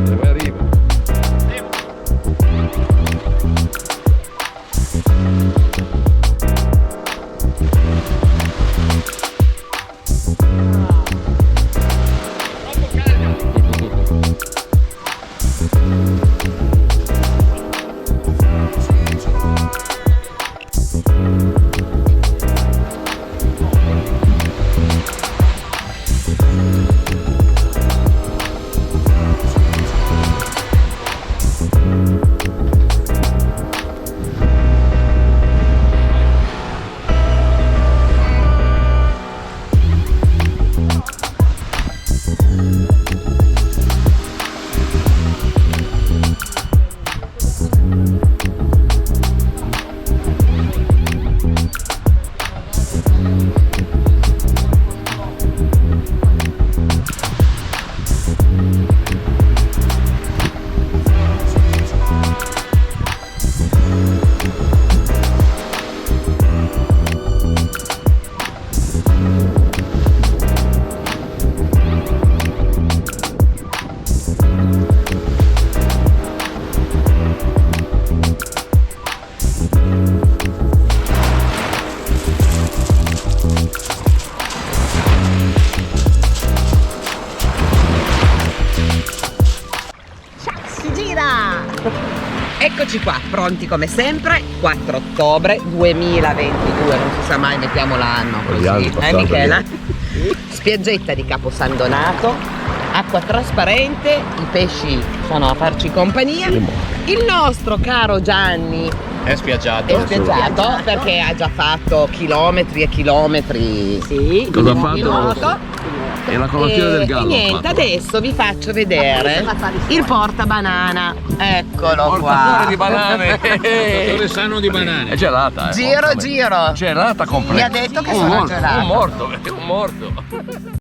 E poi arriva. Eccoci qua, pronti come sempre, 4 ottobre 2022, non si sa mai, mettiamo l'anno così, Michela? Spiaggetta di Capo San Donato, acqua trasparente, i pesci sono a farci compagnia. Il nostro caro Gianni è spiaggiato perché ha già fatto chilometri e chilometri Sì, cosa ha fatto? di nuoto. E la colazione del gallo. E niente, adesso vi faccio vedere il portabanana. Eccolo qua. Di banane. Portatore sano di banane. È gelata, Giro. Gelata completa. Mi ha detto che sono gelate. Un morto.